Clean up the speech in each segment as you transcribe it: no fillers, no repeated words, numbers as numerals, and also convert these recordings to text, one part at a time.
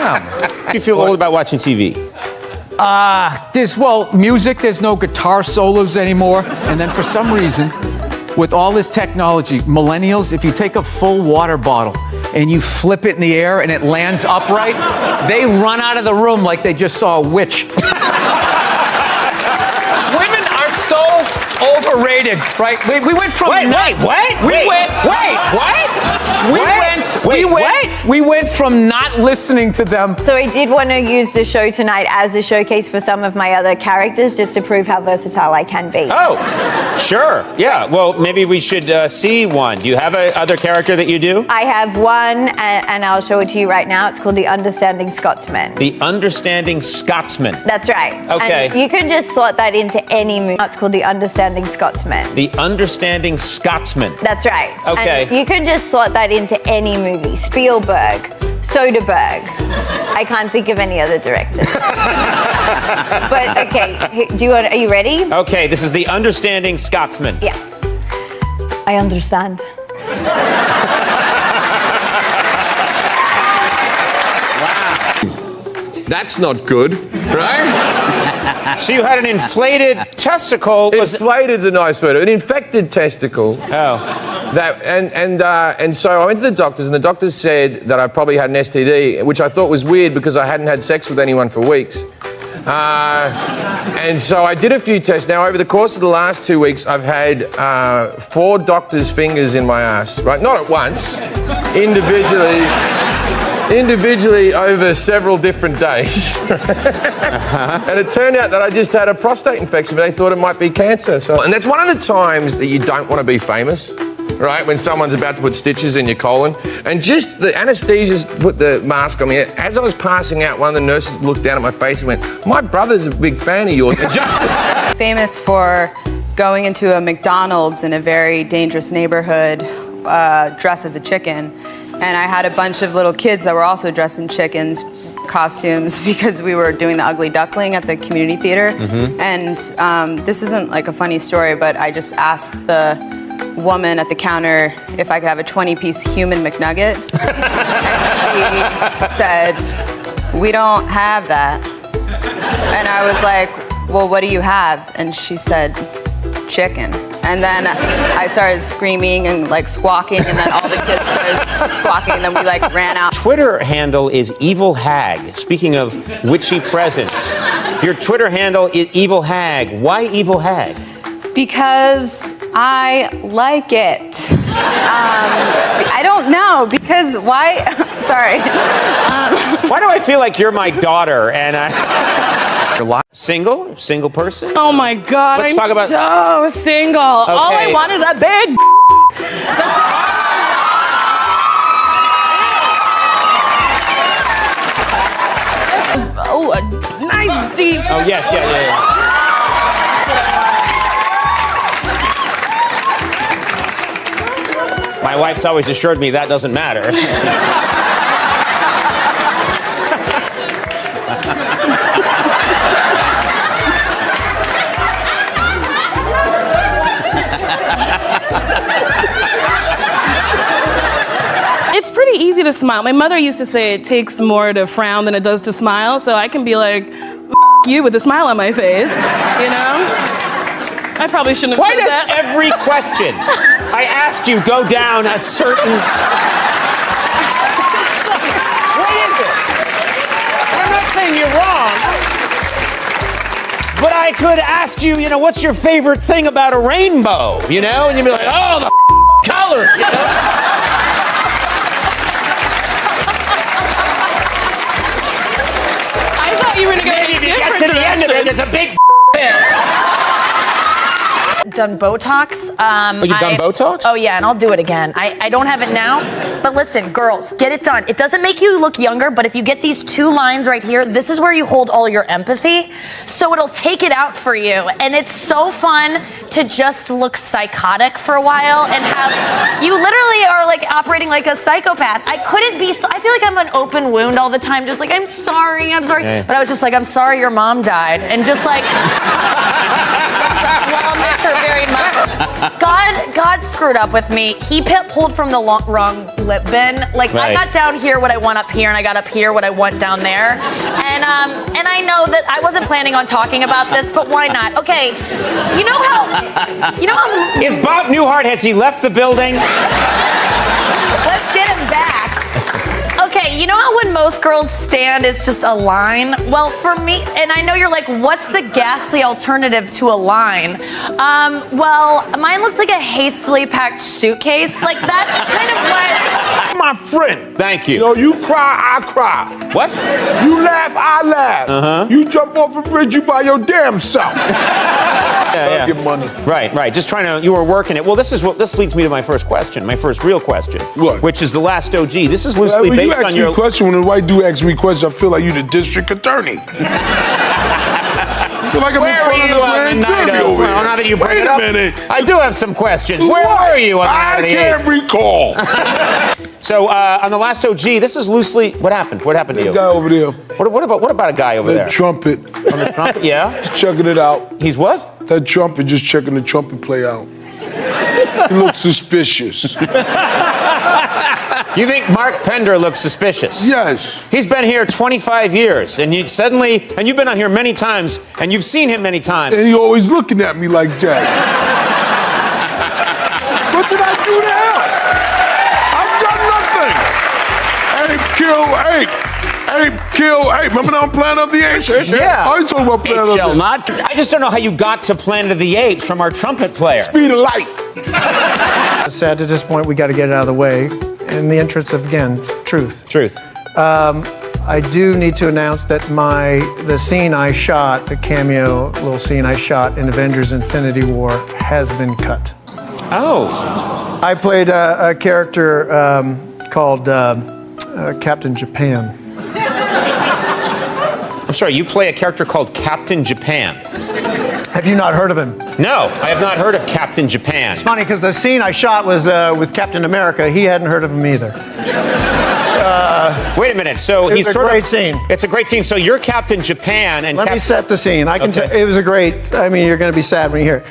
How do you feel old about watching TV? Music, there's no guitar solos anymore. And then for some reason, with all this technology, millennials, if you take a full water bottle and you flip it in the air and it lands upright, they run out of the room like they just saw a witch. Women are so overrated, right? We went from We went from not listening to them. So I did want to use the show tonight as a showcase for some of my other characters, just to prove how versatile I can be. Oh, sure. Yeah, well, maybe we should see one. Do you have a other character that you do? I have one, and I'll show it to you right now. It's called the Understanding Scotsman. The Understanding Scotsman. That's right. Okay. And you can just slot that into any movie. It's called the Understanding Scotsman. The Understanding Scotsman. That's right. Okay. And you can just slot that into any movie. Spielberg, Soderbergh. I can't think of any other directors. But okay, are you ready? Okay, this is the Understanding Scotsman. Yeah. I understand. That's not good, right? So you had an inflated testicle. Inflated's a nice word. An infected testicle. Oh. And so I went to the doctors, and the doctors said that I probably had an STD, which I thought was weird because I hadn't had sex with anyone for weeks. And so I did a few tests. Now, over the course of the last 2 weeks, I've had 4 doctors' fingers in my ass, right? Not at once, individually over several different days. And it turned out that I just had a prostate infection, but they thought it might be cancer. And that's one of the times that you don't want to be famous, right? When someone's about to put stitches in your colon. And just the anaesthetist put the mask on me. As I was passing out, one of the nurses looked down at my face and went, "My brother's a big fan of yours." Famous for going into a McDonald's in a very dangerous neighborhood, dressed as a chicken. And I had a bunch of little kids that were also dressed in chickens costumes because we were doing the Ugly Duckling at the community theater. Mm-hmm. And this isn't like a funny story, but I just asked the woman at the counter if I could have a 20-piece human McNugget. And she said, "We don't have that." And I was like, "Well, what do you have?" And she said, "Chicken." And then I started screaming and like squawking, and then all the kids started squawking, and then we like ran out. Twitter handle is Evil Hag. Speaking of witchy presence, your Twitter handle is Evil Hag. Why Evil Hag? Because I like it. I don't know, because why? Sorry. Why do I feel like you're my daughter and Single person? Oh my God, Let's I'm talk about... so single. Okay. All I want is a big Oh, a nice deep. Oh, yes, yeah. My wife's always assured me that doesn't matter. It's pretty easy to smile. My mother used to say it takes more to frown than it does to smile, so I can be like, "F you," with a smile on my face, you know? I probably shouldn't have Why said does that. every question I ask you go down a certain... What is it? I'm not saying you're wrong, but I could ask you, what's your favorite thing about a rainbow, And you'd be like, "Oh, the color, I thought you were going to Maybe if you get to the end of it, there's a big Done Botox. you've done Botox? Oh yeah, and I'll do it again. I don't have it now, but listen, girls, get it done. It doesn't make you look younger, but if you get these 2 lines right here, this is where you hold all your empathy. So it'll take it out for you. And it's so fun to just look psychotic for a while and have, you literally are like operating like a psychopath. I couldn't be, I feel like I'm an open wound all the time, just like, I'm sorry. Yeah. But I was just like, I'm sorry your mom died. And just like, Well, I miss her very much. God screwed up with me. He pulled from the wrong lip bin. Like, I Right. got down here what I want up here, and I got up here what I want down there. And I know that I wasn't planning on talking about this, but why not? Okay, you know how Is Bob Newhart, has he left the building? let's get him back. Okay, you know how when most girls stand, it's just a line? Well, for me, and I know you're like, what's the ghastly alternative to a line? Well, mine looks like a hastily packed suitcase. Like, that's kind of what... My friend. Thank you. You know, you cry, I cry. What? You laugh, I laugh. You jump off a bridge, you by your damn self. Yeah. Get money. Right. Just trying to, you were working it. Well, this leads me to my first question, my first real question. What? Which is the last OG. This is loosely When you based ask on me your... a question, when a white dude asks me a question, I feel like you the district attorney. I feel like I'm Where were in front you of the on the grand night jury of... over Well, here. now that you bring Wait it a up, minute. I do have some questions. Where What? were you on the night of the I can't 8th? recall. So, on the last OG, this is loosely... What happened? What happened to The you? guy over there, What about a guy over that there? trumpet, On the trumpet? Yeah? checking it out. He's what? That trumpet, just checking the trumpet play out. He looks suspicious. You think Mark Pender looks suspicious? Yes. He's been here 25 years, and you've been on here many times, and you've seen him many times. And he always looking at me like that. What did I do to him? I've done nothing. Ape kill ape. Ape kill ape. Remember on Planet of the Apes? Yeah. I was talking about Planet of the Apes. Not. I just don't know how you got to Planet of the Apes from our trumpet player. Speed of light. Sad at this point, we got to get it out of the way. In the interest of, again, truth. Truth. I do need to announce that the scene I shot, the cameo little scene I shot in Avengers Infinity War has been cut. Oh. I played a character called Captain Japan. I'm sorry, you play a character called Captain Japan. Have you not heard of him? No, I have not heard of Captain Japan. It's funny because the scene I shot was with Captain America. He hadn't heard of him either. Wait a minute. So It's a great scene. It's a great scene. So you're Captain Japan, and Let me set the scene. I can Okay. it was a great. I mean, you're going to be sad when you hear it.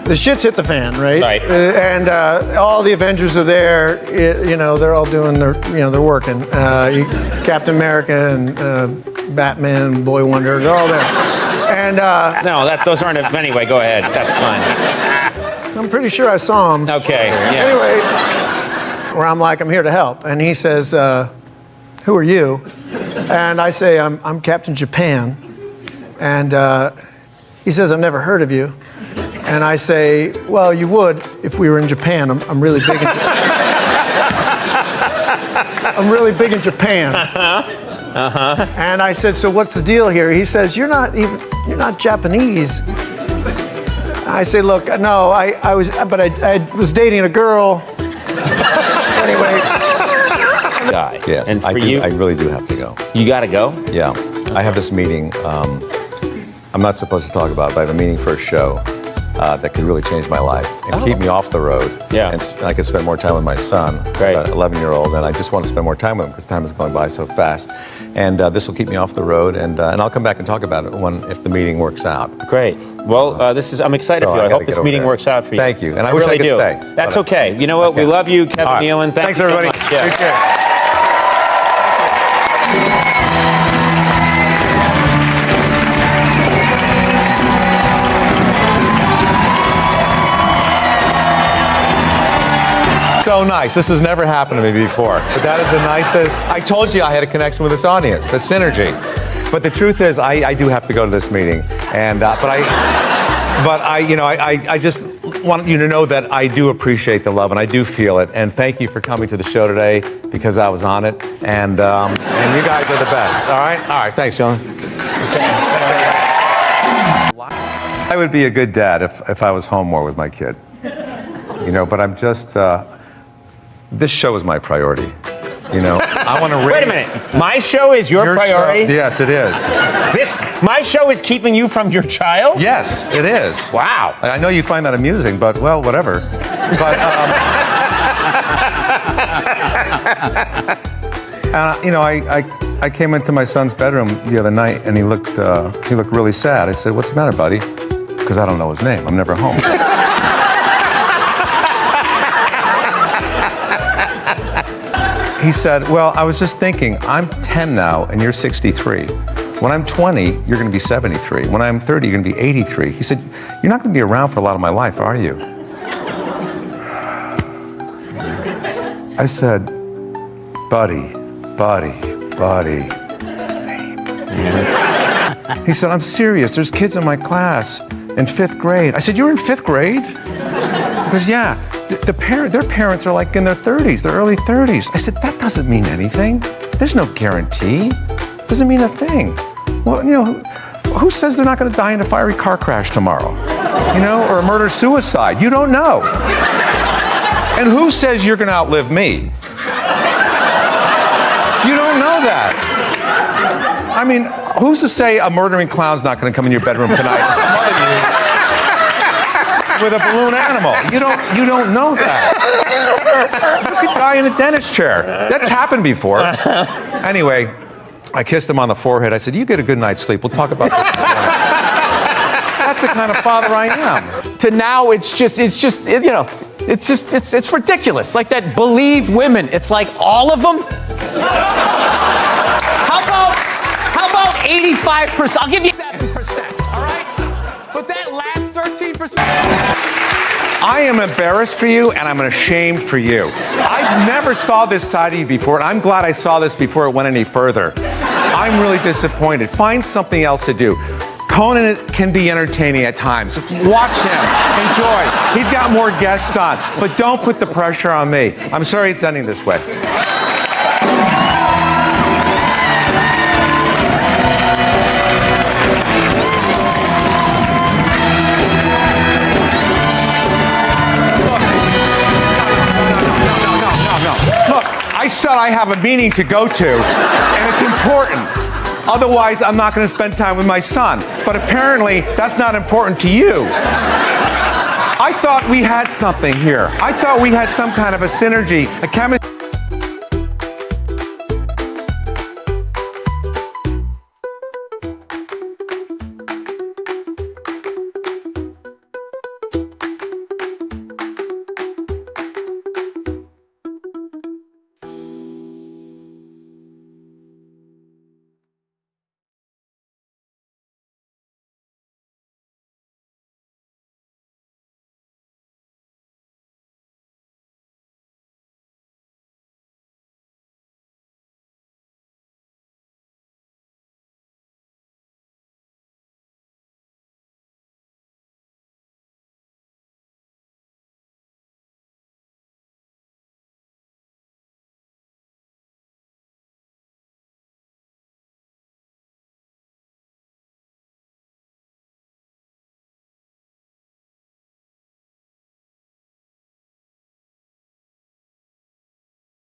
The shit's hit the fan, right? Right. And all the Avengers are there. They're all doing their, they're working. Captain America and Batman, Boy Wonder, they're all there. And No, those aren't. Anyway, go ahead. That's fine. I'm pretty sure I saw him. Okay. Yeah. Anyway, where I'm like, I'm here to help, and he says, "Who are you?" And I say, "I'm Captain Japan," and he says, "I've never heard of you." And I say, "Well, you would if we were in Japan. I'm really big in I'm really big in Japan." And I said, "So what's the deal here?" He says, "You're not Japanese." I say, "Look, no, I was dating a girl." Anyway. Guy. Yes, And for I you, really do have to go. you got to go. Yeah, I have this meeting. I'm not supposed to talk about it, but I have a meeting for a show that could really change my life and keep me off the road. Yeah. And I could spend more time with my son, Great. 11-year-old, and I just want to spend more time with him because time is going by so fast. And this will keep me off the road, and I'll come back and talk about it if the meeting works out. Great. Well, I'm excited So for you. I I gotta hope this get over meeting there. works out for you. Thank you. And I I wish I really could do. stay, That's but- okay. You know what? We Okay. love you, Kevin All right. Nealon. Thanks, you so everybody. much. Yeah. Take care. So nice. This has never happened to me before. But that is the nicest. I told you I had a connection with this audience, the synergy. But the truth is, I do have to go to this meeting, and but I just want you to know that I do appreciate the love, and I do feel it. And thank you for coming to the show today because I was on it, and you guys are the best. All right. Thanks, John. I would be a good dad if I was home more with my kid. But I'm just. This show is my priority. I want to. Wait a minute. My show is your priority? Show, yes, it is. My show is keeping you from your child? Yes, it is. Wow. I know you find that amusing, but well, whatever. But I came into my son's bedroom the other night, and he looked really sad. I said, "What's the matter, buddy?" Because I don't know his name. I'm never home. He said, well, I was just thinking, I'm 10 now and you're 63. When I'm 20, you're going to be 73. When I'm 30, you're going to be 83. He said, you're not going to be around for a lot of my life, are you? I said, buddy. What's his name? He said, I'm serious. There's kids in my class in 5th grade. I said, you're in 5th grade? He goes, yeah. Their parents are like in their 30s, their early 30s. I said, that doesn't mean anything. There's no guarantee. Doesn't mean a thing. Well, you know, who says they're not going to die in a fiery car crash tomorrow? You know, or a murder-suicide? You don't know. And who says you're going to outlive me? You don't know that. I mean, who's to say a murdering clown's not going to come in your bedroom tonight and smother you with a balloon animal? You don't know that. You could die in a dentist chair. That's happened before. Anyway, I kissed him on the forehead. I said, you get a good night's sleep. We'll talk about this. That's the kind of father I am. To now, it's ridiculous. Like that believe women. It's like all of them. How about 85%? I'll give you 7%, all right? But that last 13%. I am embarrassed for you, and I'm ashamed for you. I never saw this side of you before, and I'm glad I saw this before it went any further. I'm really disappointed. Find something else to do. Conan can be entertaining at times. Watch him. Enjoy. He's got more guests on, but don't put the pressure on me. I'm sorry it's ending this way. I said I have a meeting to go to, and it's important. Otherwise, I'm not going to spend time with my son. But apparently, that's not important to you. I thought we had something here. I thought we had some kind of a synergy, a chemistry.